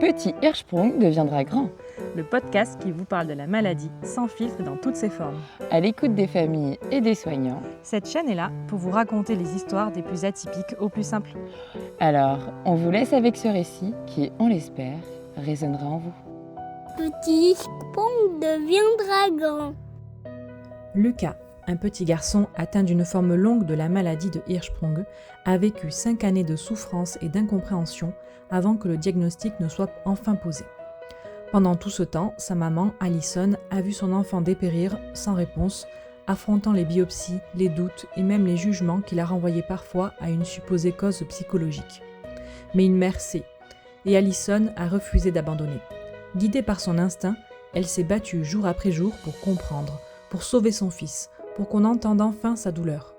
petit Hirschsprung deviendra grand. Le podcast qui vous parle de la maladie sans filtre et dans toutes ses formes. À l'écoute des familles et des soignants. Cette chaîne est là pour vous raconter les histoires des plus atypiques aux plus simples. Alors, on vous laisse avec ce récit qui, on l'espère, résonnera en vous. Petit Hirschsprung deviendra grand. Lucas, un petit garçon atteint d'une forme longue de la maladie de Hirschsprung, a vécu 5 années de souffrance et d'incompréhension avant que le diagnostic ne soit enfin posé. Pendant tout ce temps, sa maman, Alison, a vu son enfant dépérir sans réponse, affrontant les biopsies, les doutes et même les jugements qui la renvoyaient parfois à une supposée cause psychologique. Mais une mère sait, et Alison a refusé d'abandonner. Guidée par son instinct, elle s'est battue jour après jour pour comprendre, pour sauver son fils, pour qu'on entende enfin sa douleur.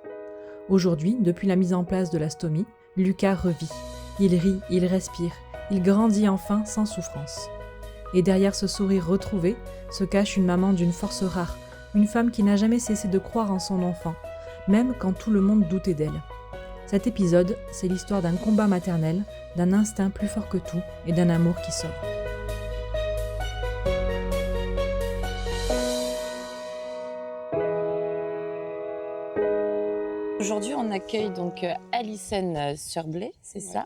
Aujourd'hui, depuis la mise en place de la stomie, Lucas revit. Il rit, il respire, il grandit enfin sans souffrance. Et derrière ce sourire retrouvé se cache une maman d'une force rare, une femme qui n'a jamais cessé de croire en son enfant, même quand tout le monde doutait d'elle. Cet épisode, c'est l'histoire d'un combat maternel, d'un instinct plus fort que tout et d'un amour qui sauve. Aujourd'hui, on accueille donc Alison Surblay, c'est ça,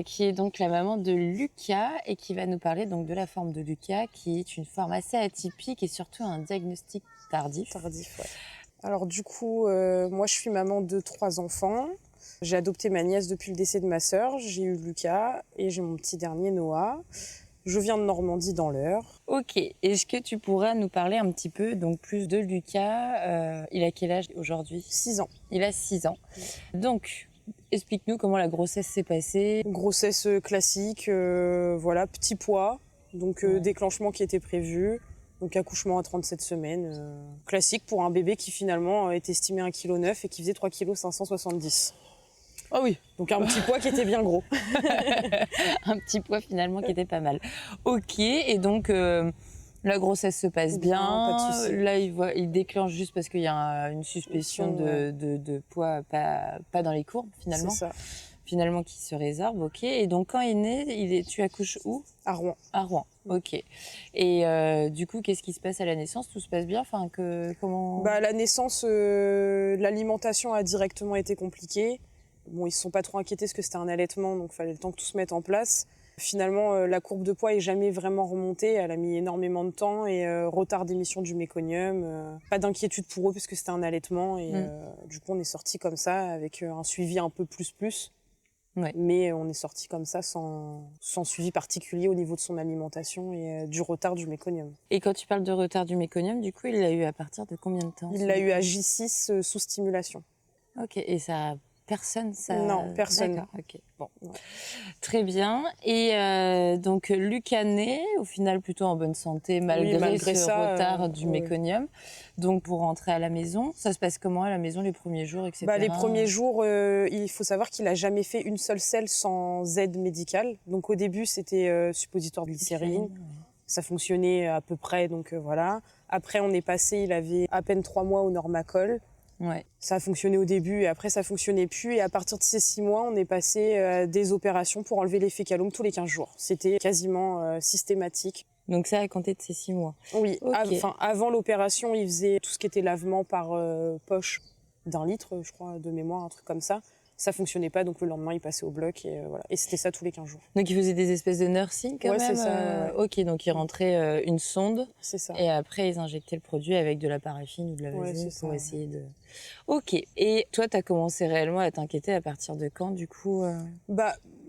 qui est donc la maman de Lucas et qui va nous parler donc de la forme de Lucas, qui est une forme assez atypique et surtout un diagnostic tardif. Ouais. Alors du coup, moi je suis maman de 3 enfants. J'ai adopté ma nièce depuis le décès de ma sœur. J'ai eu Lucas et j'ai mon petit dernier Noah. Je viens de Normandie dans l'Eure. Ok, est-ce que tu pourras nous parler un petit peu donc plus de Lucas il a quel âge aujourd'hui? 6 ans. Il a 6 ans. Donc, explique-nous comment la grossesse s'est passée. Grossesse classique, voilà, petit poids, donc déclenchement qui était prévu. Donc accouchement à 37 semaines, classique pour un bébé qui finalement est estimé 1,9 kg et qui faisait 3,570 kg. Ah oui. Donc un petit poids qui était bien gros. Un petit poids finalement qui était pas mal. Ok, et donc la grossesse se passe bien. Pas de souci. Là, il déclenche juste parce qu'il y a une suspicion de poids pas dans les courbes finalement. C'est ça. Finalement qui se résorbe, ok. Et donc quand il est né, tu accouches où? À Rouen. À Rouen, ok. Et du coup, qu'est-ce qui se passe à la naissance? Tout se passe bien? Enfin, comment? À la naissance, l'alimentation a directement été compliquée. Bon, ils se sont pas trop inquiétés parce que c'était un allaitement, donc il fallait le temps que tout se mette en place. Finalement, la courbe de poids est jamais vraiment remontée. Elle a mis énormément de temps et retard d'émission du méconium. Pas d'inquiétude pour eux parce que c'était un allaitement et du coup on est sorti comme ça avec un suivi un peu plus. Ouais. Mais on est sorti comme ça sans suivi particulier au niveau de son alimentation et du retard du méconium. Et quand tu parles de retard du méconium, du coup, il l'a eu à partir de combien de temps? Il l'a eu à J6 sous stimulation. Ok, et ça... Personne, ça... Non, personne. D'accord, ok. Bon, Ouais. Très bien. Et donc, Lucas naît, au final, plutôt en bonne santé, malgré ce retard du méconium. Donc, pour rentrer à la maison, ça se passe comment à la maison, les premiers jours, etc. Les premiers jours, il faut savoir qu'il a jamais fait une seule selle sans aide médicale. Donc, au début, c'était suppositoire de glycérine. Ça fonctionnait à peu près, donc voilà. Après, on est passé, il avait à peine 3 mois au Normacol. Ouais. Ça a fonctionné au début et après ça fonctionnait plus. Et à partir de ces 6 mois, on est passé à des opérations pour enlever les fécalomes tous les 15 jours. C'était quasiment systématique. Donc ça a compté de ces 6 mois. Oui, Okay. Avant l'opération, il faisait tout ce qui était lavement par poche d'1 litre, je crois, de mémoire, un truc comme ça. Ça fonctionnait pas, donc le lendemain, il passait au bloc et voilà. Et c'était ça tous les 15 jours. Donc il faisait des espèces de nursing quand même. C'est ça. Ok, donc il rentrait une sonde. C'est ça. Et après, ils injectaient le produit avec de la paraffine ou de la vaseline pour essayer de... Ok. Et toi, tu as commencé réellement à t'inquiéter à partir de quand, du coup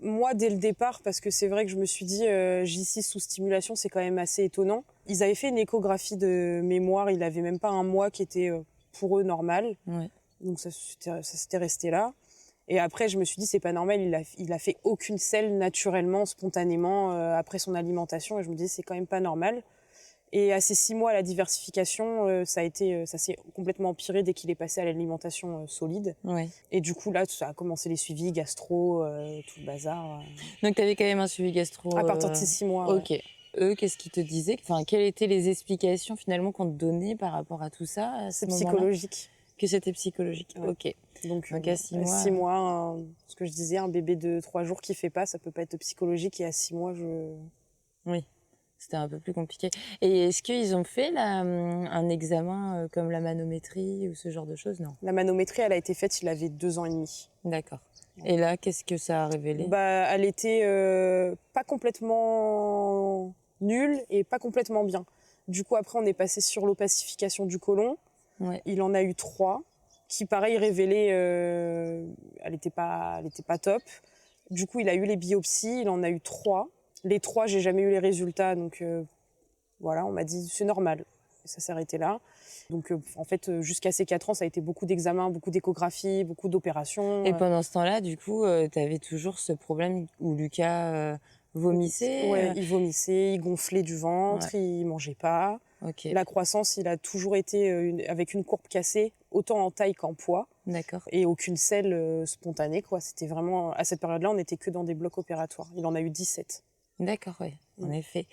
Moi, dès le départ, parce que c'est vrai que je me suis dit, J6 sous stimulation, c'est quand même assez étonnant. Ils avaient fait une échographie de mémoire, il avait même pas 1 mois qui était pour eux normal. Ouais. Donc ça s'était resté là. Et après, je me suis dit, c'est pas normal, il a fait aucune selle naturellement, spontanément, après son alimentation. Et je me dis, c'est quand même pas normal. Et à ces 6 mois, la diversification, ça s'est complètement empiré dès qu'il est passé à l'alimentation solide. Ouais. Et du coup, là, ça a commencé les suivis, gastro, tout le bazar. Donc, tu avais quand même un suivi gastro À partir de ces 6 mois. Ok. Ouais. Eux, qu'est-ce qu'ils te disaient? Enfin, quelles étaient les explications finalement qu'on te donnait par rapport à tout ça? C'est psychologique. Que c'était psychologique. Ouais. Ok. Donc à 6 mois. 6 mois, ce que je disais, un bébé de 3 jours qui fait pas, ça peut pas être psychologique. Et à 6 mois, Oui. C'était un peu plus compliqué. Et est-ce qu'ils ont fait un examen comme la manométrie ou ce genre de choses? Non. La manométrie, elle a été faite, il avait 2 ans et demi. D'accord. Et là, qu'est-ce que ça a révélé? Bah, elle était pas complètement nulle et pas complètement bien. Du coup, après, on est passé sur l'opacification du côlon. Ouais. Il en a eu 3, qui, pareil, révélaient... elle était pas top. Du coup, il a eu les biopsies, il en a eu 3. Les 3, j'ai jamais eu les résultats, donc voilà, on m'a dit c'est normal. Et ça s'est arrêté là. Donc en fait, jusqu'à ses 4 ans, ça a été beaucoup d'examens, beaucoup d'échographies, beaucoup d'opérations. Et pendant ce temps-là, du coup, tu avais toujours ce problème où Lucas vomissait? Ouais, il vomissait, il gonflait du ventre, il mangeait pas. Ok. La croissance, il a toujours été avec une courbe cassée, autant en taille qu'en poids, D'accord. et aucune selle spontanée, quoi. C'était vraiment, à cette période-là, on n'était que dans des blocs opératoires. Il en a eu 17. D'accord, oui, en effet.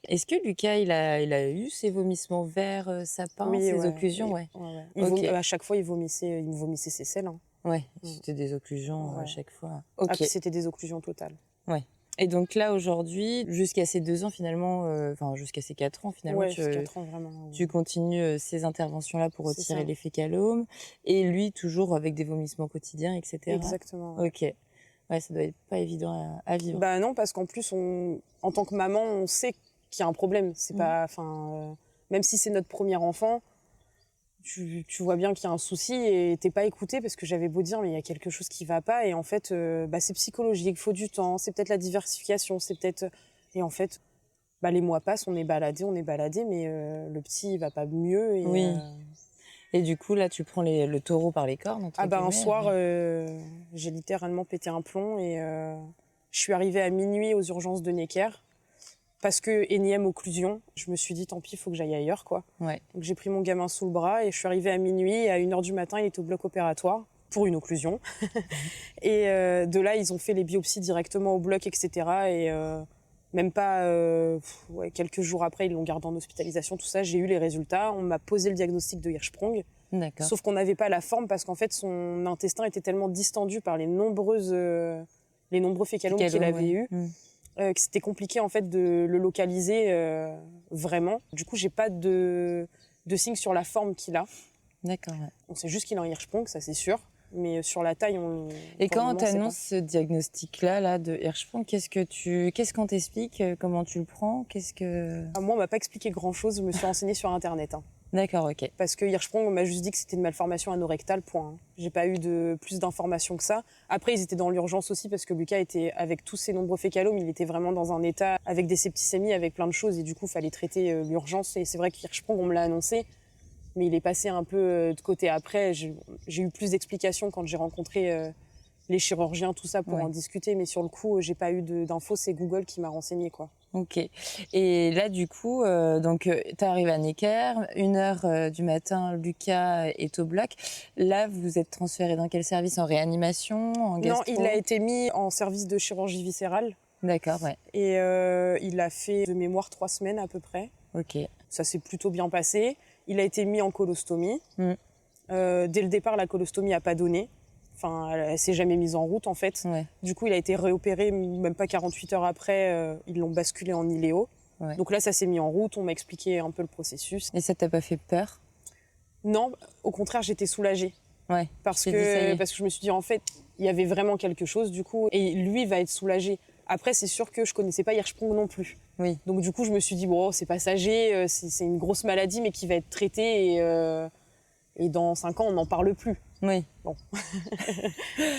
Est-ce que Lucas, il a eu ses vomissements verts sapin, Oui, ses ouais, occlusions? ouais. Ok. À chaque fois, il vomissait ses selles. Hein. Ouais, c'était des occlusions à Ouais. chaque fois. Ah, Ok. puis c'était des occlusions totales. Et donc là, aujourd'hui, jusqu'à ses 2 ans finalement, enfin jusqu'à ses 4 ans finalement, Ouais, jusqu'à 4 ans, vraiment. tu continues ces interventions-là pour C'est retirer ça. les fécalomes. Et lui, toujours avec des vomissements quotidiens, etc. Exactement. Ouais. Ok. Ouais, ça doit être pas évident à vivre. Bah non, parce qu'en plus, en tant que maman, on sait qu'il y a un problème. C'est pas, enfin, même si c'est notre premier enfant, tu vois bien qu'il y a un souci et t'es pas écouté parce que j'avais beau dire mais il y a quelque chose qui va pas et en fait, c'est psychologique, faut du temps, c'est peut-être la diversification, c'est peut-être et en fait, les mois passent, on est baladé, mais le petit il va pas mieux et Oui. Et du coup, là, tu prends le taureau par les cornes, entre un guillemets. soir, j'ai littéralement pété un plomb et je suis arrivée à minuit aux urgences de Necker parce que énième occlusion. Je me suis dit, tant pis, il faut que j'aille ailleurs, quoi. Ouais. Donc j'ai pris mon gamin sous le bras et je suis arrivée à minuit et à 1h du matin, il était au bloc opératoire pour une occlusion. Et de là, ils ont fait les biopsies directement au bloc, etc. Et même pas quelques jours après, ils l'ont gardé en hospitalisation, tout ça. J'ai eu les résultats. On m'a posé le diagnostic de Hirschsprung. D'accord. Sauf qu'on n'avait pas la forme parce qu'en fait, son intestin était tellement distendu par les nombreux fécalomes qu'il avait eu. Que c'était compliqué en fait de le localiser vraiment. Du coup, j'ai pas de signe sur la forme qu'il a. D'accord. Ouais. On sait juste qu'il a un Hirschsprung, ça c'est sûr. Mais sur la taille, Et pour le quand on moment, sait pas. t'annonce ce diagnostic-là de Hirschsprung, qu'est-ce qu'on t'explique? Comment tu le prends? Moi, on m'a pas expliqué grand-chose. Je me suis renseignée sur Internet. Hein. D'accord, ok. Parce que Hirschsprung, on m'a juste dit que c'était une malformation anorectale, point. Hein. J'ai pas eu plus d'informations que ça. Après, ils étaient dans l'urgence aussi parce que Lucas était, avec tous ses nombreux fécalomes, il était vraiment dans un état avec des septicémies, avec plein de choses. Et du coup, il fallait traiter l'urgence. Et c'est vrai que Hirschsprung, on me l'a annoncé. Mais il est passé un peu de côté après. J'ai eu plus d'explications quand j'ai rencontré les chirurgiens, tout ça, pour en discuter. Mais sur le coup, j'ai pas eu d'infos. C'est Google qui m'a renseigné, quoi. Ok. Et là, du coup, tu arrives à Necker, 1h du matin, Lucas est au bloc. Là, vous êtes transféré dans quel service? En réanimation? En gastro? Non, il a été mis en service de chirurgie viscérale. D'accord, ouais. Et il a fait de mémoire 3 semaines à peu près. Ok. Ça s'est plutôt bien passé. Il a été mis en colostomie. Dès le départ, la colostomie n'a pas donné. Enfin, elle s'est jamais mise en route en fait. Ouais. Du coup, il a été réopéré, même pas 48 heures après, ils l'ont basculé en iléo. Ouais. Donc là, ça s'est mis en route, on m'a expliqué un peu le processus. Et ça t'a pas fait peur? Non, au contraire, j'étais soulagée. Ouais. Parce que je me suis dit, en fait, il y avait vraiment quelque chose du coup, et lui va être soulagé. Après, c'est sûr que je connaissais pas Hirschsprung non plus. Oui. Donc du coup, je me suis dit, bon, c'est passager, c'est une grosse maladie, mais qui va être traitée, et dans 5 ans, on n'en parle plus. Oui. Bon,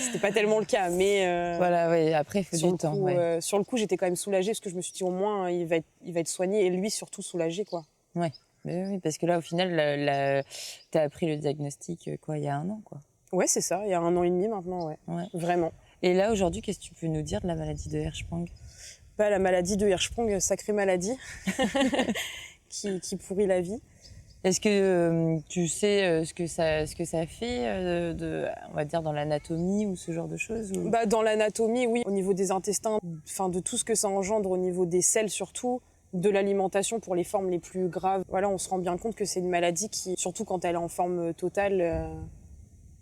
c'était pas tellement le cas, mais voilà, ouais. Après, il faut du temps. Ouais. sur le coup, j'étais quand même soulagée parce que je me suis dit au moins il va être soigné et lui surtout soulagé, quoi. Ouais. Mais oui, parce que là, au final, t'as appris le diagnostic il y a 1 an, quoi. Ouais, c'est ça. Il y a 1 an et demi maintenant, ouais. Vraiment. Et là, aujourd'hui, qu'est-ce que tu peux nous dire de la maladie de Hirschsprung? La maladie de Hirschsprung, sacrée maladie qui pourrit la vie. Est-ce que tu sais ce que ça fait, on va dire, dans l'anatomie ou ce genre de choses ou... Dans l'anatomie, oui. Au niveau des intestins, de tout ce que ça engendre, au niveau des selles surtout, de l'alimentation pour les formes les plus graves. Voilà, on se rend bien compte que c'est une maladie qui, surtout quand elle est en forme totale,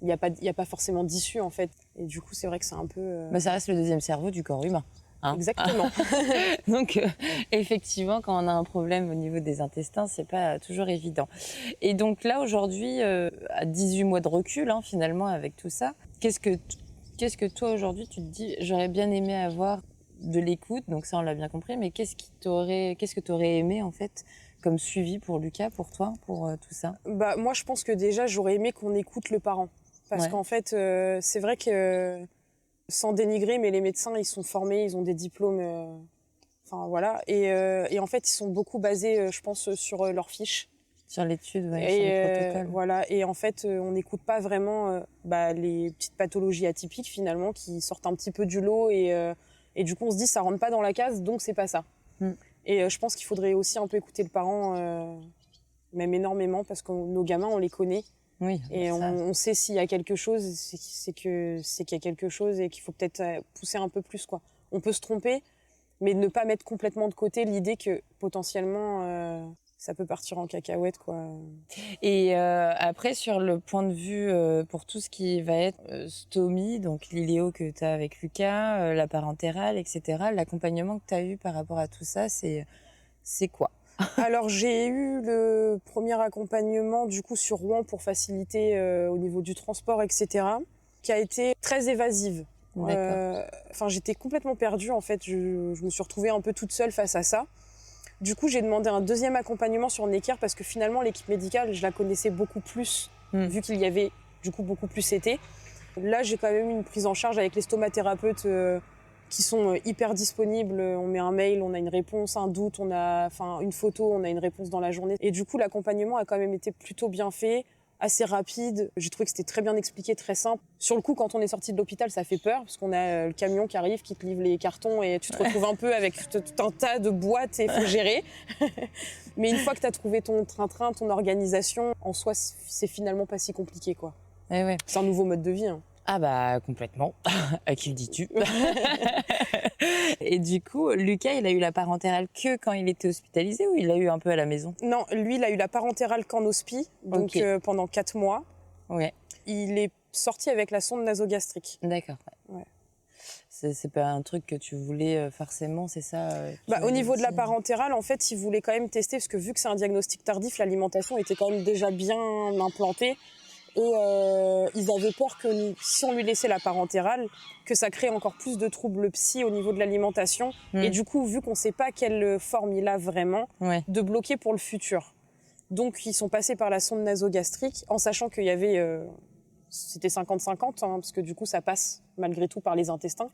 il y a pas forcément d'issue en fait. Et du coup, c'est vrai que c'est un peu... Bah, ça reste le deuxième cerveau du corps humain. Hein. Exactement. Donc, effectivement, quand on a un problème au niveau des intestins, c'est pas toujours évident. Et donc là, aujourd'hui, à 18 mois de recul, hein, finalement, avec tout ça, qu'est-ce que toi, aujourd'hui, tu te dis, j'aurais bien aimé avoir de l'écoute, donc ça, on l'a bien compris, mais qu'est-ce que tu aurais aimé, en fait, comme suivi pour Lucas, pour toi, pour tout ça? Bah, moi, je pense que déjà, j'aurais aimé qu'on écoute le parent. Parce Ouais. qu'en fait, c'est vrai que, sans dénigrer, mais les médecins, ils sont formés, ils ont des diplômes, enfin voilà. Et en fait, ils sont beaucoup basés, je pense, sur leurs fiches. Sur l'étude, ouais, sur Et les protocoles. voilà. Et en fait, on n'écoute pas vraiment les petites pathologies atypiques, finalement, qui sortent un petit peu du lot. Et du coup, on se dit, ça rentre pas dans la case, donc c'est pas ça. Mm. Et je pense qu'il faudrait aussi un peu écouter le parent, même énormément, parce que nos gamins, on les connaît. Oui, Et ça, on sait s'il y a quelque chose, c'est qu'il y a quelque chose et qu'il faut peut-être pousser un peu plus, quoi. On peut se tromper, mais ne pas mettre complètement de côté l'idée que potentiellement ça peut partir en cacahuète, quoi. Et après, sur le point de vue pour tout ce qui va être stomie, donc l'iléo que tu as avec Lucas, la parentérale, etc., l'accompagnement que tu as eu par rapport à tout ça, c'est quoi? Alors j'ai eu le premier accompagnement du coup sur Rouen pour faciliter au niveau du transport, etc., qui a été très évasive. D'accord. Enfin, j'étais complètement perdue en fait. Je me suis retrouvée un peu toute seule face à ça. Du coup, j'ai demandé un deuxième accompagnement sur Necker parce que finalement, l'équipe médicale, je la connaissais beaucoup plus, vu qu'il y avait du coup beaucoup plus été. Là, j'ai quand même eu une prise en charge avec les stomathérapeutes qui sont hyper disponibles. On met un mail, on a une réponse, un doute, on a une photo, on a une réponse dans la journée. Et du coup, l'accompagnement a quand même été plutôt bien fait, assez rapide. J'ai trouvé que c'était très bien expliqué, très simple. Sur le coup, quand on est sorti de l'hôpital, ça fait peur parce qu'on a le camion qui arrive, qui te livre les cartons et tu te retrouves un peu avec tout un tas de boîtes et il faut gérer. Mais une fois que tu as trouvé ton train-train, ton organisation, en soi, c'est finalement pas si compliqué, quoi. Eh ouais. C'est un nouveau mode de vie, hein. Ah bah complètement. À qui le dis-tu? Et du coup, Lucas, il a eu la parentérale que quand il était hospitalisé ou il l'a eu un peu à la maison? Non, lui, il a eu la parentérale qu'en hospi, donc Ok. pendant 4 mois. Ouais, Il est sorti avec la sonde nasogastrique. d'accord. Ouais. C'est pas un truc que tu voulais forcément, c'est ça Au niveau de la dit. parentérale, en fait, il voulait quand même tester, parce que vu que c'est un diagnostic tardif, l'alimentation était quand même déjà bien implantée. Et ils avaient peur que si on lui laissait la parentérale, que ça crée encore plus de troubles psy au niveau de l'alimentation. Et du coup, vu qu'on ne sait pas quelle forme il a vraiment, Ouais. de bloquer pour le futur. Donc, ils sont passés par la sonde nasogastrique, en sachant qu'il y avait... c'était 50-50, hein, parce que du coup, ça passe malgré tout par les intestins.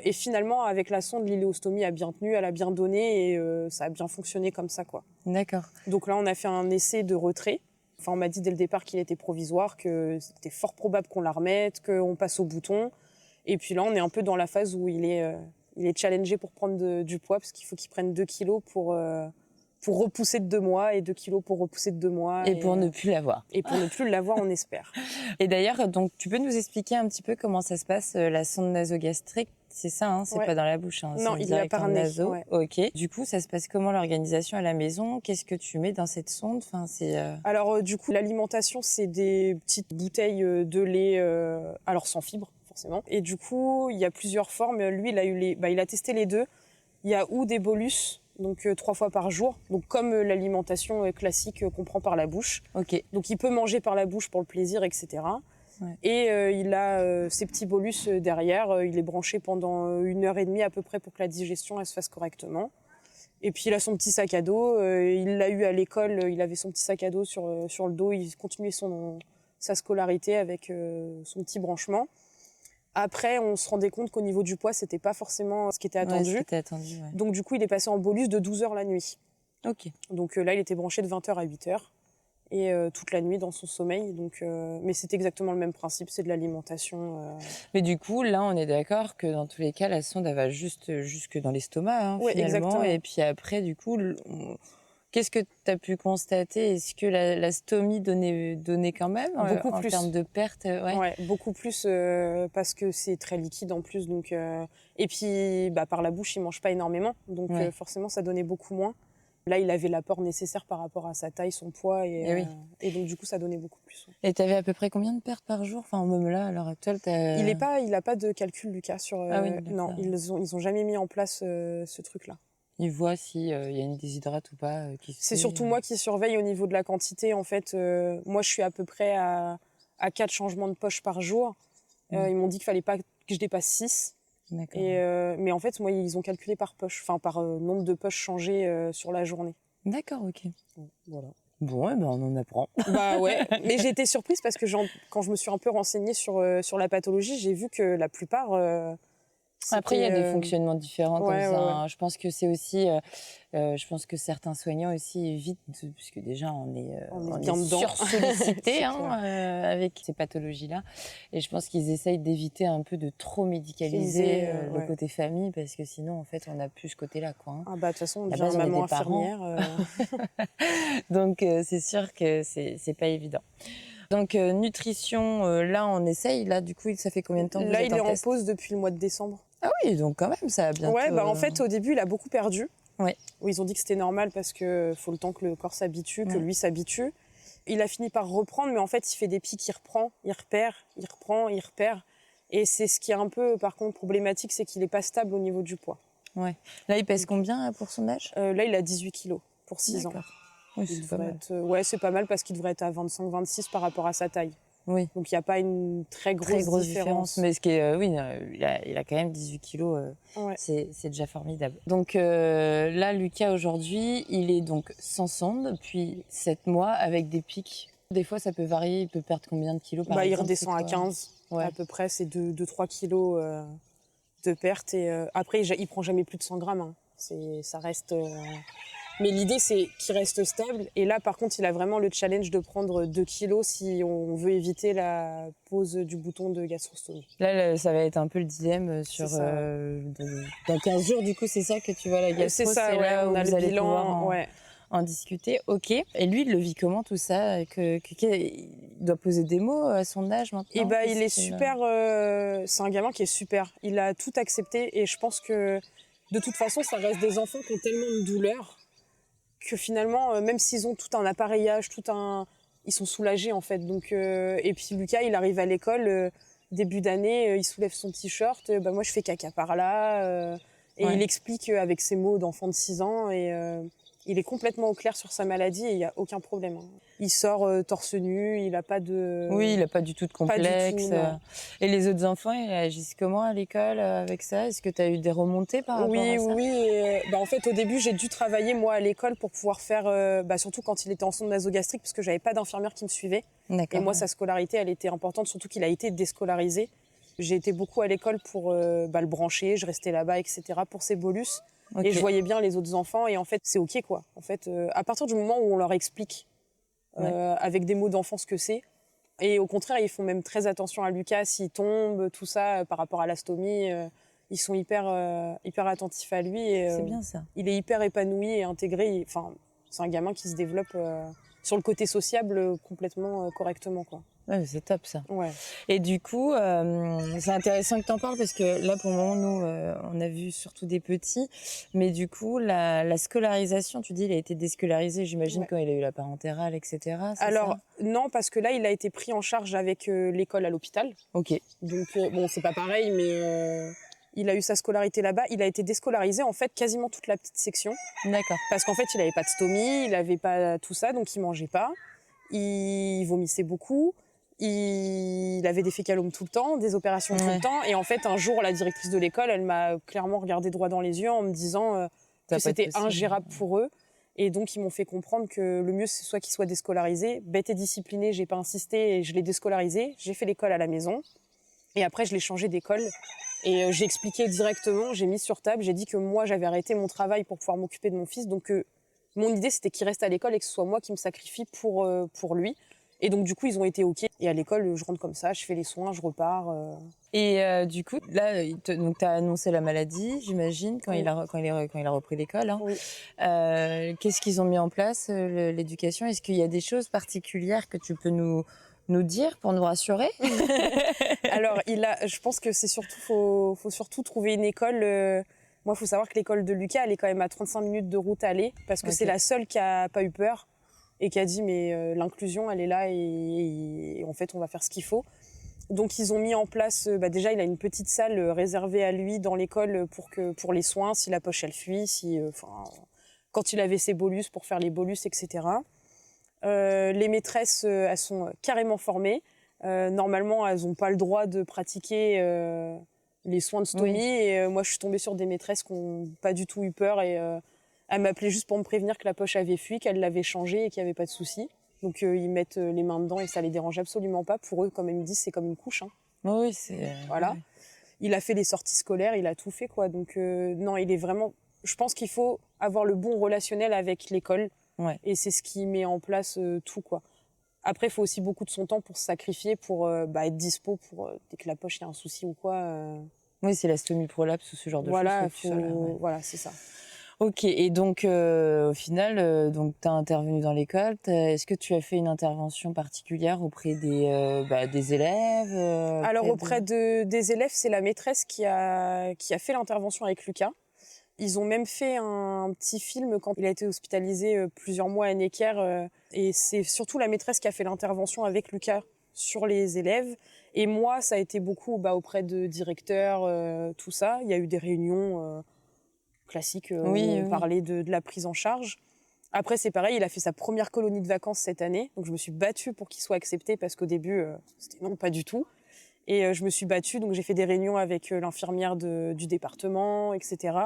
Et finalement, avec la sonde, l'iléostomie a bien tenu, elle a bien donné, et ça a bien fonctionné comme ça, quoi. D'accord. Donc là, on a fait un essai de retrait. Enfin, on m'a dit dès le départ qu'il était provisoire, que c'était fort probable qu'on la remette, qu'on passe au bouton. Et puis là, on est un peu dans la phase où il est challengé pour prendre du poids, parce qu'il faut qu'il prenne 2 kilos pour repousser de 2 mois, et 2 kilos pour repousser de 2 mois. Et pour ne plus l'avoir. Et pour ne plus l'avoir, on espère. Et d'ailleurs, donc, tu peux nous expliquer un petit peu comment ça se passe, la sonde nasogastrique? C'est ça, hein, c'est Ouais. pas dans la bouche, hein, Non, c'est il l'a direct par en nez, naso. ouais. Ok. Du coup, ça se passe comment l'organisation à la maison? Qu'est-ce que tu mets dans cette sonde? Enfin, c'est. Alors, du coup, l'alimentation, c'est des petites bouteilles de lait, alors sans fibres, forcément. Et du coup, il y a plusieurs formes. Lui, il a testé les deux. Il y a ou des bolus, donc 3 fois par jour, donc comme l'alimentation classique qu'on prend par la bouche. Ok. Donc, il peut manger par la bouche pour le plaisir, etc. Ouais. Et il a ses petits bolus derrière. Il est branché pendant 1h30 à peu près pour que la digestion elle se fasse correctement. Et puis il a son petit sac à dos. Il l'a eu à l'école. Il avait son petit sac à dos sur le dos. Il continuait sa scolarité avec son petit branchement. Après, on se rendait compte qu'au niveau du poids, c'était pas forcément ce qui était attendu. Ouais, ce qui était attendu, ouais. Donc du coup, il est passé en bolus de 12 heures la nuit. Ok. Donc là, il était branché de 20h à 8h. Et toute la nuit dans son sommeil. Donc, mais c'est exactement le même principe, c'est de l'alimentation. Mais du coup, là, on est d'accord que dans tous les cas, la sonde, elle va juste jusque dans l'estomac, hein, Ouais, finalement. exactement. Et puis après, du coup, qu'est-ce que tu as pu constater? Est-ce que la stomie donnait quand même Beaucoup en plus. termes de perte? Ouais. Ouais, beaucoup plus parce que c'est très liquide en plus. Donc, et puis, par la bouche, il mange pas énormément. Donc, Ouais. forcément, ça donnait beaucoup moins. Là, il avait l'apport nécessaire par rapport à sa taille, son poids, Eh oui. et donc du coup, ça donnait beaucoup plus. Ouais. Et t'avais à peu près combien de pertes par jour? Enfin, même là, à l'heure actuelle, Il a pas de calcul, Lucas, sur. Ah oui, non, d'accord. ils ont jamais mis en place ce truc-là. Il voit si y a une déshydrate ou pas. Qui se C'est fait, surtout moi qui surveille au niveau de la quantité. En fait, moi, je suis à peu près à 4 changements de poche par jour. Ils m'ont dit qu'il fallait pas que je dépasse 6. D'accord. Mais en fait, moi, ils ont calculé par poche, enfin par nombre de poches changées sur la journée. D'accord, ok. Voilà. Bon, eh ben, on en apprend. Bah ouais, mais j'ai été surprise parce que quand je me suis un peu renseignée sur la pathologie, j'ai vu que la plupart. Après, il y a c'était, des fonctionnements différents comme ouais, ça. ouais, Hein. Je pense que c'est aussi, je pense que certains soignants aussi évitent, puisque déjà on est bien dedans. sursollicité C'est hein, avec ces pathologies-là. Et je pense qu'ils essayent d'éviter un peu de trop médicaliser le ouais. côté famille, parce que sinon, en fait, on n'a plus ce côté-là, quoi. Hein. Ah bah de toute façon, on À la devient base, on est maman des parents. infirmière. Donc, c'est sûr que c'est pas évident. Donc, nutrition, là, on essaye. Là, du coup, ça fait combien de temps que vous Là, êtes il est en test? pause depuis le mois de décembre. Ah oui, donc quand même, ça a bientôt... Ouais, bah en fait, au début, il a beaucoup perdu. Ouais. Ils ont dit que c'était normal parce que faut le temps que le corps s'habitue, que lui s'habitue. Il a fini par reprendre, mais en fait, il fait des pics, il reprend, il repère, il reprend, il repère. Et c'est ce qui est un peu, par contre, problématique, c'est qu'il n'est pas stable au niveau du poids. Ouais. Là, il pèse combien pour son âge? Là, il a 18 kilos pour 6 ans. D'accord. Oui, Il c'est pas devrait mal. ouais, c'est pas mal parce qu'il devrait être à 25-26 par rapport à sa taille. Oui, Donc, il n'y a pas une très très grosse différence. différence. Mais ce qui est, oui, il a quand même 18 kilos, Ouais. c'est déjà formidable. Donc là, Lucas, aujourd'hui, il est donc sans sonde depuis 7 mois avec des pics. Des fois, ça peut varier, il peut perdre combien de kilos par Il exemple? redescend à 15 Ouais. à peu près, c'est 2-3 kilos de perte. Et après, il prend jamais plus de 100 grammes. Hein. Ça reste. Mais l'idée, c'est qu'il reste stable. Et là, par contre, il a vraiment le challenge de prendre 2 kilos si on veut éviter la pose du bouton de gastrostomie. Là, ça va être un peu le dilemme sur C'est ça. dans 15 jours. Du coup, c'est ça que tu vas à la gastro, C'est ça, c'est ouais, là où on a vous le allez bilan. pouvoir Ouais. en discuter. Ok. Et lui, il le vit comment tout ça? Il doit poser des mots à son âge maintenant? Et bah, il est Qu'est-ce qu'il- super. C'est un gamin qui est super. Il a tout accepté et je pense que de toute façon, ça reste des enfants qui ont tellement de douleur que finalement, même s'ils ont tout un appareillage, ils sont soulagés en fait. Donc, et puis Lucas, il arrive à l'école début d'année, il soulève son t-shirt. Bah, moi, je fais caca par là. Et Ouais. il explique avec ses mots d'enfant de 6 ans. Et il est complètement au clair sur sa maladie et il n'y a aucun problème. Hein. Il sort torse nu, il n'a pas de. Oui, il n'a pas du tout de Pas du tout, complexe. non. Et les autres enfants, ils réagissent comment à l'école avec ça? Est-ce que tu as eu des remontées par rapport à ça? Oui. Et, en fait, au début, j'ai dû travailler moi à l'école pour pouvoir faire, surtout quand il était en sonde nasogastrique, parce que j'avais pas d'infirmière qui me suivait. D'accord. Et moi, ouais. sa scolarité, elle était importante, surtout qu'il a été déscolarisé. J'ai été beaucoup à l'école pour le brancher, je restais là-bas, etc. pour ses bolus. Ok. Et je voyais bien les autres enfants, et en fait, c'est ok quoi. En fait, à partir du moment où on leur explique avec des mots d'enfant ce que c'est. Et au contraire, ils font même très attention à Lucas, s'il tombe, tout ça, par rapport à l'astomie. Ils sont hyper attentifs à lui. Et, C'est bien ça. il est hyper épanoui et intégré. Enfin, c'est un gamin qui se développe sur le côté sociable complètement correctement, quoi. Ouais, c'est top ça. Ouais. Et du coup, c'est intéressant que tu en parles parce que là, pour le moment, nous, on a vu surtout des petits. Mais du coup, la scolarisation, tu dis, il a été déscolarisé, j'imagine, Ouais. quand il a eu la parentérale, etc. c'est Alors, ça? non, parce que là, il a été pris en charge avec l'école à l'hôpital. Ok. Donc, bon, c'est pas pareil, mais il a eu sa scolarité là-bas. Il a été déscolarisé, en fait, quasiment toute la petite section. D'accord. Parce qu'en fait, il avait pas de stomie, il avait pas tout ça, donc il mangeait pas. Il vomissait beaucoup. Il avait des fécalomes tout le temps, des opérations tout Ouais. le temps. Et en fait, un jour, la directrice de l'école, elle m'a clairement regardé droit dans les yeux en me disant Ça que va pas c'était être possible. ingérable pour eux. Et donc, ils m'ont fait comprendre que le mieux, c'est soit qu'il soit déscolarisé. Bête et discipliné, j'ai pas insisté et je l'ai déscolarisé. J'ai fait l'école à la maison. Et après, je l'ai changé d'école. Et j'ai expliqué directement, j'ai mis sur table, j'ai dit que moi, j'avais arrêté mon travail pour pouvoir m'occuper de mon fils. Donc, mon idée, c'était qu'il reste à l'école et que ce soit moi qui me sacrifie pour lui. Et donc, du coup, ils ont été OK. Et à l'école, je rentre comme ça, je fais les soins, je repars. Et du coup, là, donc tu as annoncé la maladie, j'imagine, quand, Oui. il a repris l'école. Hein. Oui. Qu'est-ce qu'ils ont mis en place, l'éducation? Est-ce qu'il y a des choses particulières que tu peux nous dire pour nous rassurer? Alors, je pense que c'est surtout, faut surtout trouver une école Moi, il faut savoir que l'école de Lucas, elle est quand même à 35 minutes de route aller, parce que c'est la seule qui a pas eu peur et qui a dit mais l'inclusion, elle est là et en fait, on va faire ce qu'il faut. Donc ils ont mis en place, déjà il a une petite salle réservée à lui dans l'école pour les soins, si la poche elle fuit, quand il avait ses bolus pour faire les bolus, etc. Les maîtresses, elles sont carrément formées. Normalement, elles n'ont pas le droit de pratiquer les soins de stomie. Et moi, je suis tombée sur des maîtresses qui n'ont pas du tout eu peur et elles m'appelaient juste pour me prévenir que la poche avait fui, qu'elle l'avait changée et qu'il n'y avait pas de souci. Donc ils mettent les mains dedans et ça les dérange absolument pas. Pour eux, comme ils me disent, c'est comme une couche. Hein. Oui, c'est... Voilà. Il a fait les sorties scolaires, il a tout fait, quoi. Donc non, il est vraiment... Je pense qu'il faut avoir le bon relationnel avec l'école. Et c'est ce qui met en place tout, quoi. Après, il faut aussi beaucoup de son temps pour se sacrifier, pour être dispo dès que la poche, il y a un souci ou quoi. Oui, c'est la stomie prolapse ou ce genre de choses. Voilà, c'est ça. Ok, et donc au final, tu as intervenu dans l'école. Est-ce que tu as fait une intervention particulière auprès des élèves Alors auprès des élèves, c'est la maîtresse qui a fait l'intervention avec Lucas. Ils ont même fait un petit film quand il a été hospitalisé plusieurs mois à Necker. Et c'est surtout la maîtresse qui a fait l'intervention avec Lucas sur les élèves. Et moi, ça a été beaucoup auprès de directeurs, tout ça. Il y a eu des réunions classiques où on parlait de la prise en charge. Après, c'est pareil, il a fait sa première colonie de vacances cette année. Donc, je me suis battue pour qu'il soit accepté parce qu'au début, c'était non, pas du tout. Et je me suis battue, donc j'ai fait des réunions avec l'infirmière du département, etc.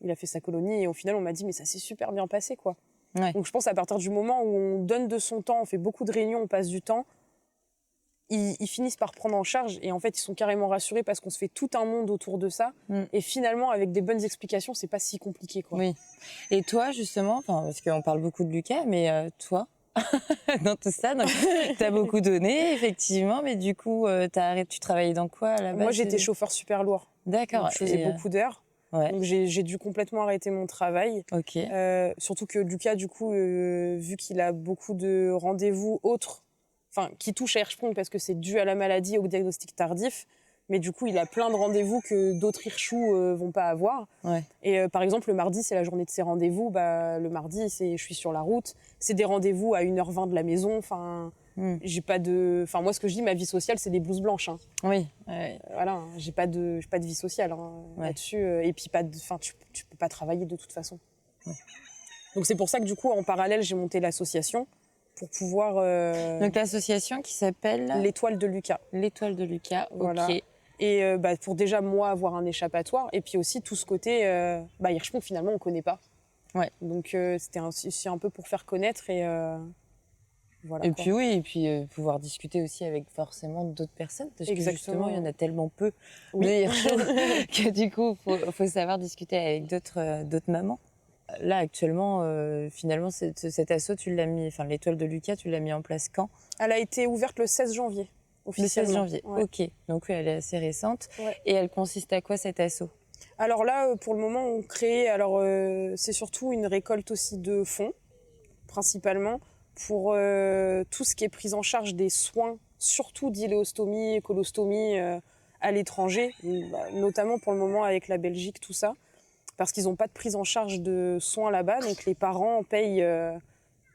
Il a fait sa colonie et au final, on m'a dit « mais ça s'est super bien passé, quoi ». Donc, je pense à partir du moment où on donne de son temps, on fait beaucoup de réunions, on passe du temps, ils finissent par prendre en charge et en fait ils sont carrément rassurés parce qu'on se fait tout un monde autour de ça et finalement avec des bonnes explications c'est pas si compliqué, quoi. Oui. Et toi justement, parce qu'on parle beaucoup de Lucas, mais toi dans tout ça, t'as beaucoup donné effectivement, mais du coup tu travaillais dans quoi à la base? Moi j'étais chauffeur super lourd. D'accord. Donc, je faisais beaucoup d'heures. Donc j'ai dû complètement arrêter mon travail. Surtout que Lucas du coup vu qu'il a beaucoup de rendez-vous autres, qui touche à Hirschsprung parce que c'est dû à la maladie, au diagnostic tardif. Mais du coup, il a plein de rendez-vous que d'autres Hirschous vont pas avoir. Et par exemple, le mardi, c'est la journée de ses rendez-vous. Le mardi, je suis sur la route. C'est des rendez-vous à 1h20 de la maison. J'ai pas de... moi, ce que je dis, ma vie sociale, c'est des blouses blanches. Hein. Voilà, hein, j'ai pas de vie sociale là-dessus. Et puis, tu peux pas travailler de toute façon. Donc, c'est pour ça que du coup, en parallèle, j'ai monté l'association. Pour pouvoir... Donc l'association qui s'appelle L'Étoile de Lucas. L'Étoile de Lucas, voilà. Et pour déjà, moi, avoir un échappatoire. Et puis aussi, tout ce côté... Hirschsprung, finalement, on ne connaît pas. Donc, c'était aussi un peu pour faire connaître. Et, voilà, et puis, pouvoir discuter aussi avec forcément d'autres personnes. Parce que justement, il y en a tellement peu de Hirschsprung que du coup, il faut savoir discuter avec d'autres mamans. Là, actuellement, finalement, cet asso, tu l'as mis, l'Étoile de Lucas, tu l'as mis en place quand? Elle a été ouverte le 16 janvier, officiellement. Le 16 janvier, ok. Donc oui, elle est assez récente. Et elle consiste à quoi, cet asso? Alors là, pour le moment, on crée... c'est surtout une récolte aussi de fonds, principalement, pour tout ce qui est prise en charge des soins, surtout d'iléostomie, colostomie, à l'étranger, notamment pour le moment avec la Belgique, tout ça. Parce qu'ils n'ont pas de prise en charge de soins là-bas, donc les parents payent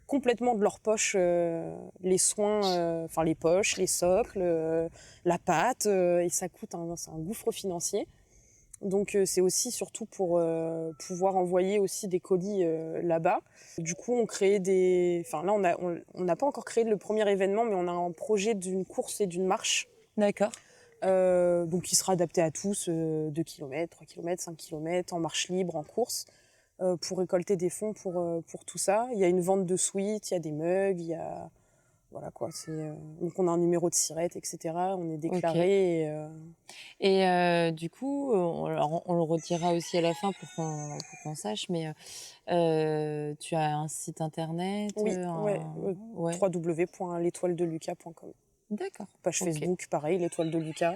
complètement de leur poche les soins, les poches, les socles, la pâte, et ça coûte c'est un gouffre financier. Donc c'est aussi surtout pour pouvoir envoyer aussi des colis là-bas. Du coup, on crée là, on n'a pas encore créé le premier événement, mais on a un projet d'une course et d'une marche. D'accord. Donc qui sera adapté à tous, 2 km, 3 km, 5 km, en marche libre, en course, pour récolter des fonds pour tout ça. Il y a une vente de sweets, il y a des mugs, il y a... Voilà quoi, donc on a un numéro de SIRET, etc. On est déclaré. Et du coup, on le retirera aussi à la fin pour qu'on sache, mais tu as un site internet? Oui, www.l'étoiledelucas.com. D'accord. Page Facebook, pareil, l'Étoile de Lucas.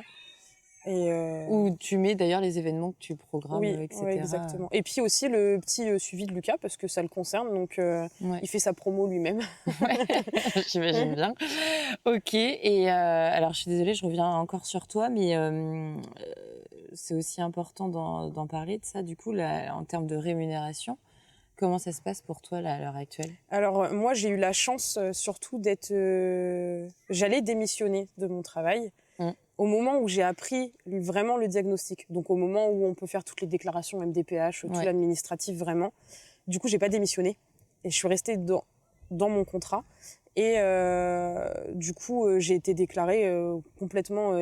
Et où tu mets d'ailleurs les événements que tu programmes, etc. Oui, exactement. Et puis aussi le petit suivi de Lucas, parce que ça le concerne, donc il fait sa promo lui-même. J'imagine bien. Ok, et alors je suis désolée, je reviens encore sur toi, mais c'est aussi important d'en parler de ça. Du coup, là, en termes de rémunération, comment ça se passe pour toi là, à l'heure actuelle? Alors moi j'ai eu la chance surtout d'être... J'allais démissionner de mon travail au moment où j'ai appris vraiment le diagnostic. Donc au moment où on peut faire toutes les déclarations MDPH, tout l'administratif vraiment. Du coup j'ai pas démissionné et je suis restée dans mon contrat. Et du coup j'ai été déclarée complètement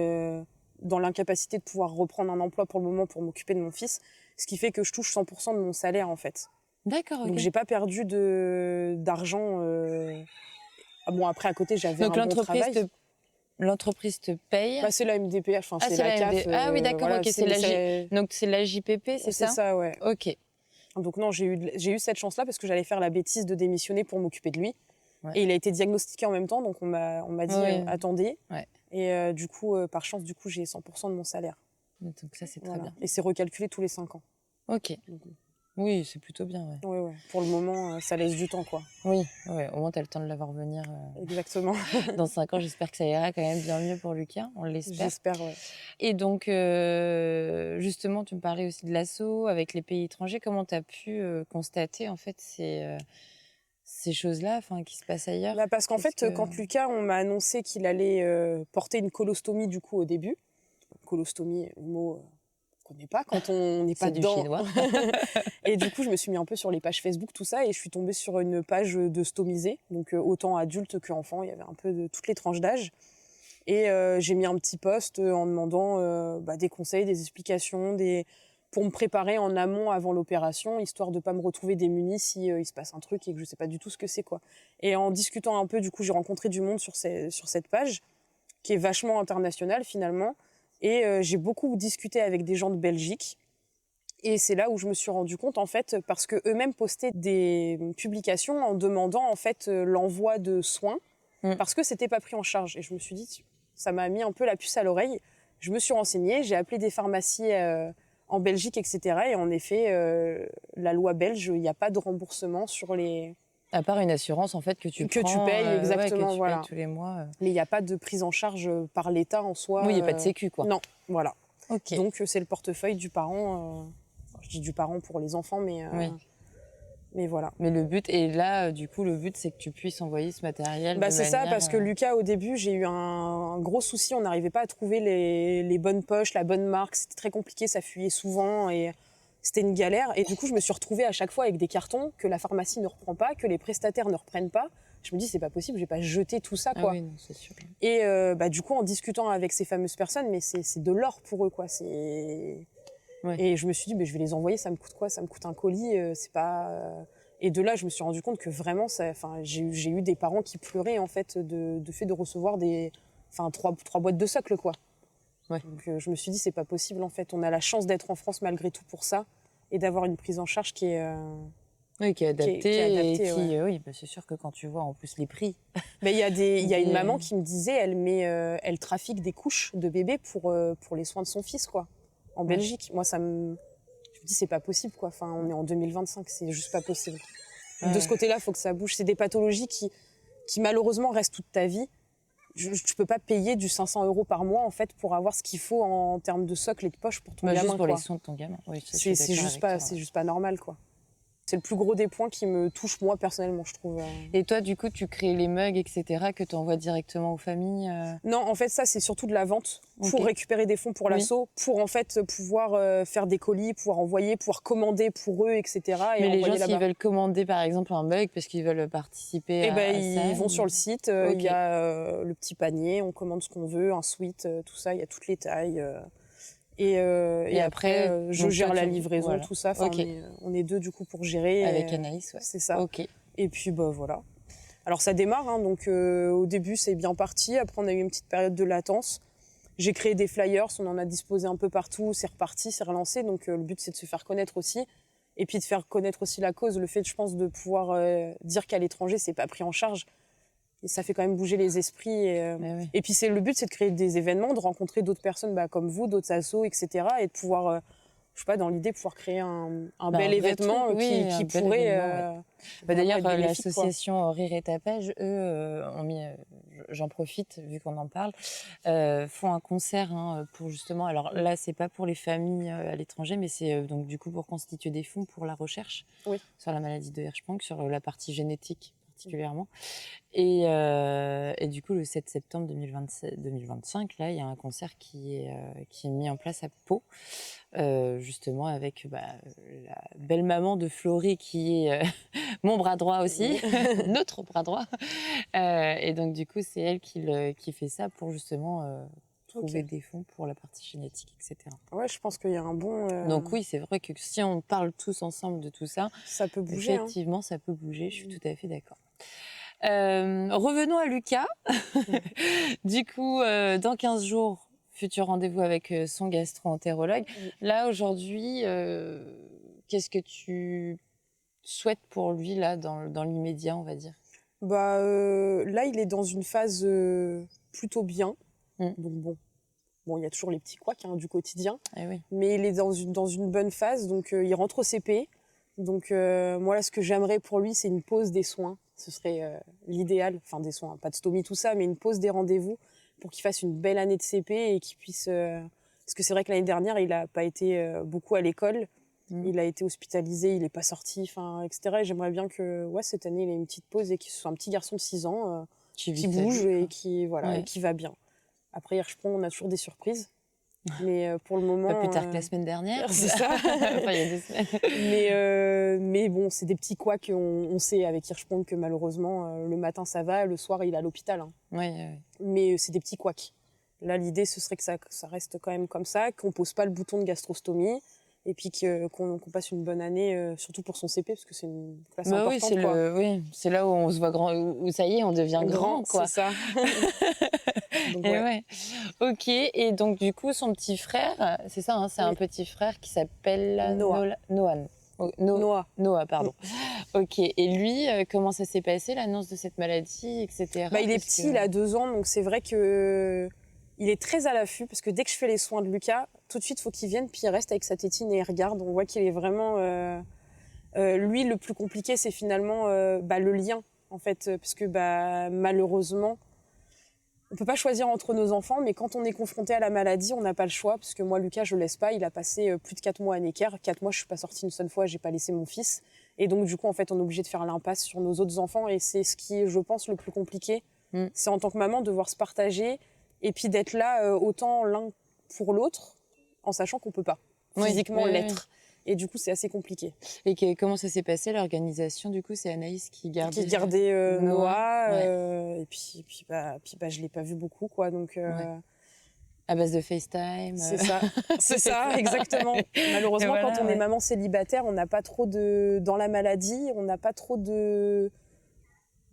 dans l'incapacité de pouvoir reprendre un emploi pour le moment pour m'occuper de mon fils. Ce qui fait que je touche 100% de mon salaire en fait. D'accord, ok. Donc j'ai pas perdu d'argent. Bon après à côté j'avais un bon travail. L'entreprise te paye. Bah, c'est la MDPH, enfin c'est la CAF. Ah oui, d'accord, voilà, ok. Donc c'est la JPP, c'est ça? C'est ça, ouais. Ok. Donc non, j'ai eu cette chance-là parce que j'allais faire la bêtise de démissionner pour m'occuper de lui. Ouais. Et il a été diagnostiqué en même temps, donc on m'a dit attendez. Ouais. Et du coup, par chance, j'ai 100% de mon salaire. Donc ça c'est très bien. Et c'est recalculé tous les 5 ans. Ok. Donc, oui, c'est plutôt bien. Ouais. Ouais. Pour le moment, ça laisse du temps, quoi. Oui, ouais. Au moins, tu as le temps de la voir venir. Exactement. Dans 5 ans, j'espère que ça ira quand même bien mieux pour Lucas. On l'espère. J'espère, ouais. Et donc, justement, tu me parlais aussi de l'assaut avec les pays étrangers. Comment tu as pu constater, en fait, ces choses-là qui se passent ailleurs? Bah parce qu'en fait, quand Lucas, on m'a annoncé qu'il allait porter une colostomie, du coup, au début. Colostomie, le mot... qu'on connaît pas quand on n'est pas dedans. Du chinois. Et du coup, je me suis mis un peu sur les pages Facebook, tout ça, et je suis tombée sur une page de stomisés, donc autant adultes qu'enfants, il y avait un peu de toutes les tranches d'âge. Et j'ai mis un petit post en demandant des conseils, des explications, pour me préparer en amont avant l'opération, histoire de pas me retrouver démunie si il se passe un truc et que je sais pas du tout ce que c'est, quoi. Et en discutant un peu, du coup, j'ai rencontré du monde sur cette page, qui est vachement internationale finalement. Et j'ai beaucoup discuté avec des gens de Belgique. Et c'est là où je me suis rendu compte, en fait, parce qu'eux-mêmes postaient des publications en demandant, en fait, l'envoi de soins, parce que c'était pas pris en charge. Et je me suis dit, ça m'a mis un peu la puce à l'oreille. Je me suis renseignée, j'ai appelé des pharmacies en Belgique, etc. Et en effet, la loi belge, il n'y a pas de remboursement sur les... À part une assurance, en fait, que tu payes, exactement, que tu voilà. payes tous les mois. Mais il n'y a pas de prise en charge par l'État en soi. Oui, il n'y a pas de sécu, quoi. Non, voilà. Okay. Donc, c'est le portefeuille du parent. Je dis du parent pour les enfants, mais voilà. Mais le but, et là, du coup, le but, c'est que tu puisses envoyer ce matériel. C'est ça, parce que Lucas, au début, j'ai eu un gros souci. On n'arrivait pas à trouver les bonnes poches, la bonne marque. C'était très compliqué, ça fuyait souvent et c'était une galère. Et du coup, je me suis retrouvée à chaque fois avec des cartons que la pharmacie ne reprend pas, que les prestataires ne reprennent pas. Je me dis, c'est pas possible, je vais pas jeter tout ça, quoi. Ah oui, non, c'est sûr. Et du coup, en discutant avec ces fameuses personnes, mais c'est de l'or pour eux, quoi. Ouais. Et je me suis dit, je vais les envoyer, ça me coûte quoi? Ça me coûte un colis, c'est pas... Et de là, je me suis rendu compte que vraiment, j'ai eu des parents qui pleuraient, en fait, de fait de recevoir trois boîtes de socles, quoi. Ouais. Donc je me suis dit, c'est pas possible, en fait. On a la chance d'être en France malgré tout pour ça, et d'avoir une prise en charge qui est... qui est adaptée. Ouais. Oui, c'est sûr que quand tu vois en plus les prix... Mais il y a une maman qui me disait, elle trafique des couches de bébés pour les soins de son fils, quoi. En Belgique. Moi, je me dis, c'est pas possible, quoi. Enfin, on est en 2025, c'est juste pas possible. De ce côté-là, il faut que ça bouge. C'est des pathologies qui malheureusement restent toute ta vie. Tu peux pas payer du 500 € par mois, en fait, pour avoir ce qu'il faut en termes de socle et de poche pour ton gamin. Juste pour les soins de ton gamin. Oui, c'est juste pas normal, quoi. C'est le plus gros des points qui me touche, moi, personnellement, je trouve. Et toi, du coup, tu crées les mugs, etc., que tu envoies directement aux familles Non, en fait, ça, c'est surtout de la vente pour récupérer des fonds pour l'assaut, pour, en fait, pouvoir faire des colis, pouvoir envoyer, pouvoir commander pour eux, etc. Mais les gens, s'ils veulent commander, par exemple, un mug, parce qu'ils veulent participer à ça... ils vont sur le site, il y a le petit panier, on commande ce qu'on veut, un sweat, tout ça, il y a toutes les tailles... Et après, je gère la livraison, tout ça. On est deux, du coup, pour gérer. Avec Anaïs, ouais. C'est ça. Okay. Et puis, voilà. Alors, ça démarre. Donc, au début, c'est bien parti. Après, on a eu une petite période de latence. J'ai créé des flyers. On en a disposé un peu partout. C'est reparti, c'est relancé. Donc, le but, c'est de se faire connaître aussi. Et puis, de faire connaître aussi la cause. Le fait, je pense, de pouvoir dire qu'à l'étranger, c'est pas pris en charge. Et ça fait quand même bouger les esprits. Et puis, le but, c'est de créer des événements, de rencontrer d'autres personnes comme vous, d'autres assos, etc. Et de pouvoir, je sais pas, dans l'idée, pouvoir créer un bel événement qui pourrait... D'ailleurs, l'association Rire et Tapage, eux, ont mis j'en profite vu qu'on en parle, font un concert pour justement. Alors là, c'est pas pour les familles à l'étranger, mais c'est donc du coup pour constituer des fonds pour la recherche sur la maladie de Hirschsprung, sur la partie génétique particulièrement. Et du coup, le 7 septembre 2025, là, il y a un concert qui est mis en place à Pau, justement avec la belle maman de Florie qui est mon bras droit aussi, notre bras droit. Et donc, du coup, c'est elle qui fait ça pour justement trouver des fonds pour la partie génétique, etc. Ouais, je pense qu'il y a un bon... Donc oui, c'est vrai que si on parle tous ensemble de tout ça, ça peut bouger. Effectivement, ça peut bouger, je suis tout à fait d'accord. Revenons à Lucas. Du coup, dans 15 jours, futur rendez-vous avec son gastro-entérologue. Là, aujourd'hui, qu'est-ce que tu souhaites pour lui, là, dans l'immédiat, on va dire? Là, il est dans une phase plutôt bien. Donc bon, il y a toujours les petits couacs du quotidien. Oui. Mais il est dans une bonne phase, donc il rentre au CP. Donc moi, là, ce que j'aimerais pour lui, c'est une pause des soins. Ce serait l'idéal, enfin des soins, pas de stomie, tout ça, mais une pause des rendez-vous pour qu'il fasse une belle année de CP et qu'il puisse... Parce que c'est vrai que l'année dernière, il n'a pas été beaucoup à l'école. Il a été hospitalisé, il n'est pas sorti, etc. Et j'aimerais bien que cette année, il ait une petite pause et qu'il soit un petit garçon de 6 ans qui bouge et qui va bien. Après, Hirschsprung, on a toujours des surprises. Mais pour le moment... Pas plus tard que la semaine dernière. C'est ça. Enfin, il y a 2 semaines. Mais bon, c'est des petits couacs qu'on sait avec Hirschsprung que malheureusement, le matin ça va, le soir il est à l'hôpital. Oui. Mais c'est des petits couacs. Là, l'idée, ce serait que ça reste quand même comme ça, qu'on pose pas le bouton de gastrostomie. Et puis qu'on passe une bonne année, surtout pour son CP, parce que c'est une classe importante. Oui, c'est là où on se voit grand, où ça y est, on devient grand, quoi. C'est ça. Donc, Ok, et donc du coup, son petit frère, c'est ça, c'est un petit frère qui s'appelle Noah, pardon. Ok, et lui, comment ça s'est passé, l'annonce de cette maladie, etc. Il est petit, il a 2 ans, donc c'est vrai que il est très à l'affût, parce que dès que je fais les soins de Lucas, tout de suite, il faut qu'il vienne, puis il reste avec sa tétine et il regarde. On voit qu'il est vraiment... lui, le plus compliqué, c'est finalement le lien, en fait, parce que malheureusement, on peut pas choisir entre nos enfants, mais quand on est confronté à la maladie, on n'a pas le choix, parce que moi, Lucas, je le laisse pas. Il a passé plus de 4 mois à Necker. 4 mois, je suis pas sortie une seule fois, j'ai pas laissé mon fils. Et donc, du coup, en fait, on est obligé de faire l'impasse sur nos autres enfants, et c'est ce qui est, je pense, le plus compliqué. C'est en tant que maman, devoir se partager, et puis d'être là autant l'un pour l'autre, en sachant qu'on peut pas physiquement l'être. Et du coup, c'est assez compliqué. Et comment ça s'est passé, l'organisation? Du coup, c'est Anaïs qui gardait Noah. Et puis je l'ai pas vu beaucoup, quoi. Donc, à base de FaceTime. C'est ça, c'est ça, exactement. Malheureusement, quand on est maman célibataire, on n'a pas trop dans la maladie, on n'a pas trop de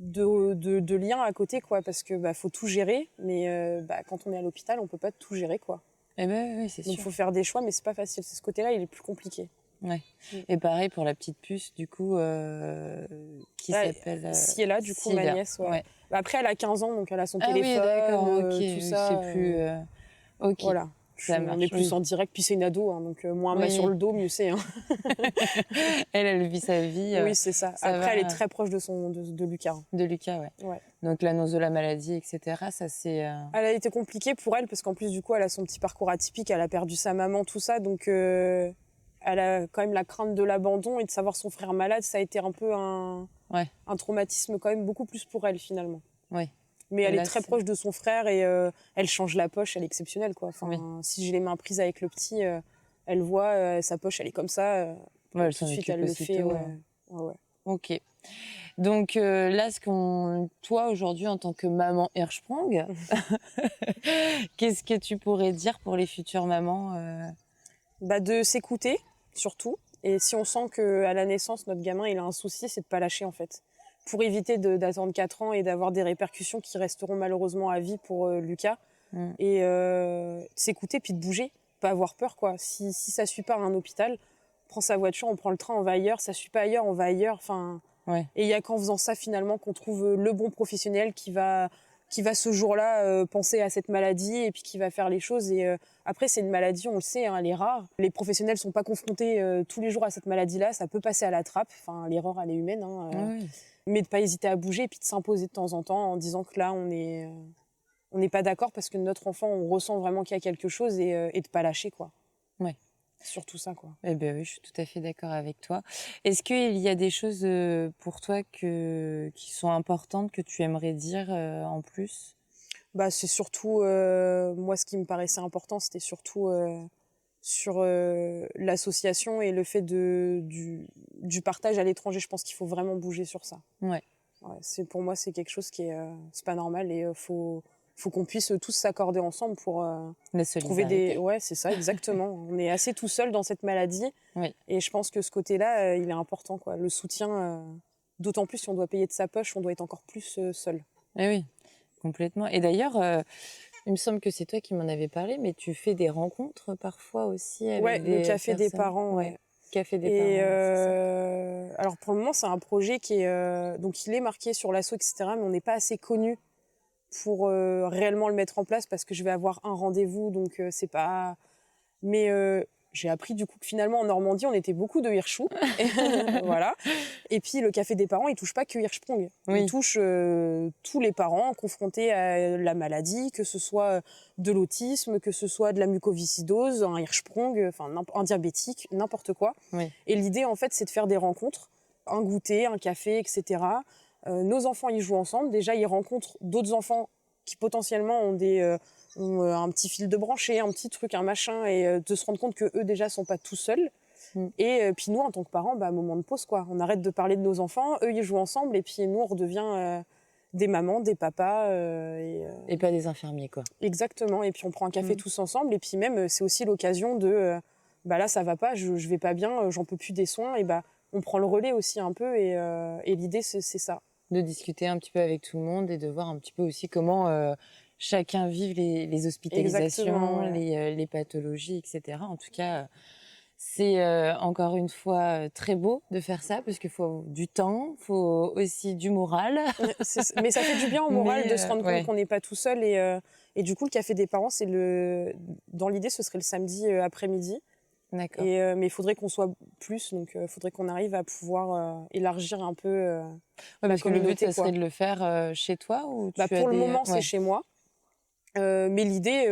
liens à côté, quoi, parce que faut tout gérer. Mais quand on est à l'hôpital, on peut pas tout gérer, quoi. Oui, c'est sûr. Donc, il faut faire des choix, mais c'est pas facile. C'est ce côté-là, il est plus compliqué. Ouais. Et pareil pour la petite puce, du coup, qui s'appelle... Ciela, du coup, ma nièce, après, elle a 15 ans, donc elle a son téléphone, tout ça. C'est plus... Ok, voilà. On est plus en direct, puis c'est une ado, donc moins main sur le dos, mieux c'est. Elle vit sa vie. Oui, c'est ça. Après, elle est très proche de Lucas. De Lucas, ouais. Donc l'annonce de la maladie, etc., ça c'est... Elle a été compliquée pour elle, parce qu'en plus, du coup, elle a son petit parcours atypique, elle a perdu sa maman, tout ça, donc... elle a quand même la crainte de l'abandon et de savoir son frère malade, ça a été un peu un traumatisme quand même beaucoup plus pour elle finalement. Ouais. Mais elle est très proche de son frère et elle change la poche, elle est exceptionnelle, quoi. Enfin, si j'ai les mains prises avec le petit, elle voit sa poche, elle est comme ça. Tout de suite, elle le fait. Ouais. Ok. Donc là, toi aujourd'hui en tant que maman Hirschsprung, qu'est-ce que tu pourrais dire pour les futures mamans de s'écouter surtout, et si on sent qu'à la naissance notre gamin il a un souci, c'est de pas lâcher en fait, pour éviter d'attendre 4 ans et d'avoir des répercussions qui resteront malheureusement à vie pour Lucas. Et s'écouter puis de bouger, pas avoir peur, quoi. Si ça suit pas à un hôpital, on prend sa voiture, on prend le train, on va ailleurs. Ça suit pas ailleurs, on va ailleurs. Et il y a qu'en faisant ça finalement qu'on trouve le bon professionnel qui va va ce jour-là penser à cette maladie et puis qui va faire les choses. Et après, c'est une maladie, on le sait, hein, elle est rare. Les professionnels sont pas confrontés tous les jours à cette maladie-là. Ça peut passer à la trappe. Enfin, l'erreur, elle est humaine. Hein, Oui. mais de pas hésiter à bouger et puis de s'imposer de temps en temps en disant que là, on n'est pas d'accord parce que notre enfant, on ressent vraiment qu'il y a quelque chose et de pas lâcher, quoi. Ouais. Surtout ça, quoi. Eh ben oui, je suis tout à fait d'accord avec toi. Est-ce qu'il y a des choses pour toi qui sont importantes que tu aimerais dire en plus? Bah, c'est surtout, moi, ce qui me paraissait important, c'était surtout sur l'association et le fait du partage à l'étranger. Je pense qu'il faut vraiment bouger sur ça. Ouais. Ouais, pour moi, c'est quelque chose qui est, c'est pas normal et faut qu'on puisse tous s'accorder ensemble pour La trouver solidarité. ouais, c'est ça, exactement. On est assez tout seul dans cette maladie. Oui. Et je pense que ce côté-là, il est important, quoi. Le soutien, d'autant plus si on doit payer de sa poche, on doit être encore plus seul. Eh oui, complètement. Et d'ailleurs, il me semble que c'est toi qui m'en avais parlé, mais tu fais des rencontres parfois aussi avec Ouais, des le café des personnes. parents, ouais. Café des Et parents, c'est ça. alors pour le moment, c'est un projet qui est donc il est marqué sur l'asso, etc. Mais on n'est pas assez connu pour réellement le mettre en place parce que je vais avoir un rendez-vous, donc c'est pas. Mais j'ai appris du coup que finalement en Normandie, on était beaucoup de Hirschou. Voilà. Et puis le café des parents, il touche pas que Hirschsprung. Oui. Il touche tous les parents confrontés à la maladie, que ce soit de l'autisme, que ce soit de la mucoviscidose, un Hirschsprung, enfin un diabétique, n'importe quoi. Oui. Et l'idée en fait, c'est de faire des rencontres, un goûter, un café, etc. Nos enfants, ils jouent ensemble. Déjà, ils rencontrent d'autres enfants qui potentiellement ont un petit fil de branché, un petit truc, un machin, et de se rendre compte que eux déjà sont pas tout seuls. Et puis nous, en tant que parents, bah, moment de pause, quoi. On arrête de parler de nos enfants, eux, ils jouent ensemble, et puis nous, on redevient des mamans, des papas. Et pas des infirmiers, quoi. Exactement. Et puis on prend un café tous ensemble, et puis même, c'est aussi l'occasion de, bah là, ça va pas, je vais pas bien, j'en peux plus des soins, et bah, on prend le relais aussi un peu, et l'idée, c'est ça. De discuter un petit peu avec tout le monde et de voir un petit peu aussi comment chacun vit les hospitalisations, Exactement, ouais. les pathologies, etc. En tout cas, c'est encore une fois très beau de faire ça parce qu'il faut du temps, il faut aussi du moral. Mais ça fait du bien au moral Mais, de se rendre compte ouais. qu'on n'est pas tout seul. Et du coup, le café des parents, dans l'idée, ce serait le samedi après-midi. D'accord. Mais il faudrait qu'on soit plus, donc il faudrait qu'on arrive à pouvoir élargir un peu Ouais, la parce que le but, communauté, ça quoi. serait de le faire chez toi ou Bah, tu as pour le des... moment, c'est Ouais. chez moi. Mais l'idée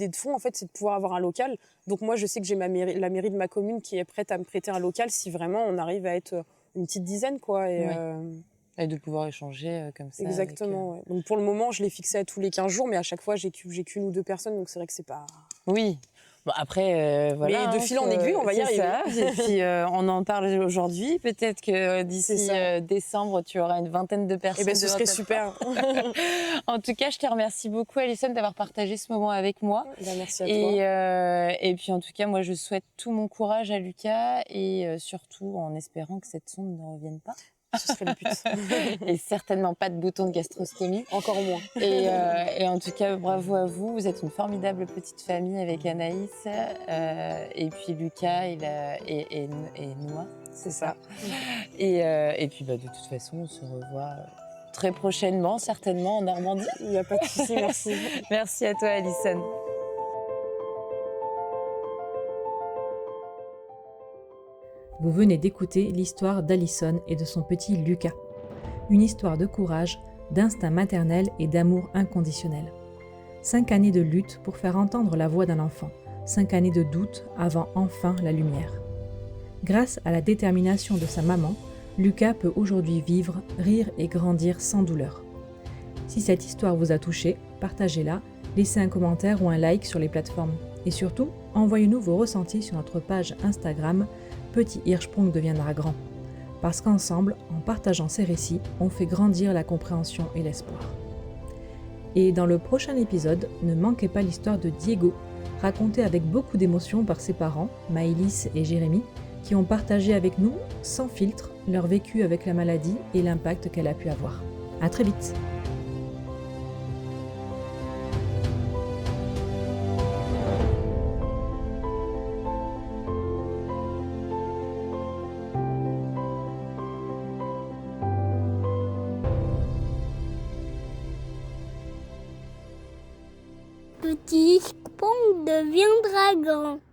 de fond, en fait, c'est de pouvoir avoir un local. Donc moi, je sais que j'ai la mairie de ma commune qui est prête à me prêter un local si vraiment on arrive à être une petite dizaine, quoi. Et, Ouais. Et de pouvoir échanger comme ça. exactement, ouais. Donc pour le moment, je l'ai fixé à tous les 15 jours, mais à chaque fois, j'ai qu'une ou deux personnes, donc c'est vrai que c'est pas... Oui. Bon, après, voilà. Mais de fil en aiguille, on va y c'est arriver. ça. Et puis, on en parle aujourd'hui. Peut-être que d'ici C'est ça. décembre, tu auras une vingtaine de personnes. Eh ben, ce devant serait ta super. porte. En tout cas, je te remercie beaucoup, Alison, d'avoir partagé ce moment avec moi. Ben, merci à toi. Et puis, en tout cas, moi, je souhaite tout mon courage à Lucas et surtout en espérant que cette sonde ne revienne pas. Ce serait le but. Et certainement pas de bouton de gastrostomie. Encore moins. Et en tout cas, bravo à vous. Vous êtes une formidable petite famille avec Anaïs. Et puis Lucas et Noah. C'est ça. Et puis, bah, de toute façon, on se revoit très prochainement, certainement en Normandie. Il n'y a pas de souci, merci. Merci à toi, Alison. Vous venez d'écouter l'histoire d'Alison et de son petit Lucas. Une histoire de courage, d'instinct maternel et d'amour inconditionnel. 5 années de lutte pour faire entendre la voix d'un enfant. 5 années de doute avant enfin la lumière. Grâce à la détermination de sa maman, Lucas peut aujourd'hui vivre, rire et grandir sans douleur. Si cette histoire vous a touché, partagez-la, laissez un commentaire ou un like sur les plateformes. Et surtout, envoyez-nous vos ressentis sur notre page Instagram Petit Hirschsprung deviendra grand. Parce qu'ensemble, en partageant ces récits, on fait grandir la compréhension et l'espoir. Et dans le prochain épisode, ne manquez pas l'histoire de Diego, racontée avec beaucoup d'émotion par ses parents, Maëlys et Jérémy, qui ont partagé avec nous, sans filtre, leur vécu avec la maladie et l'impact qu'elle a pu avoir. À très vite! Petit Spong deviendra grand.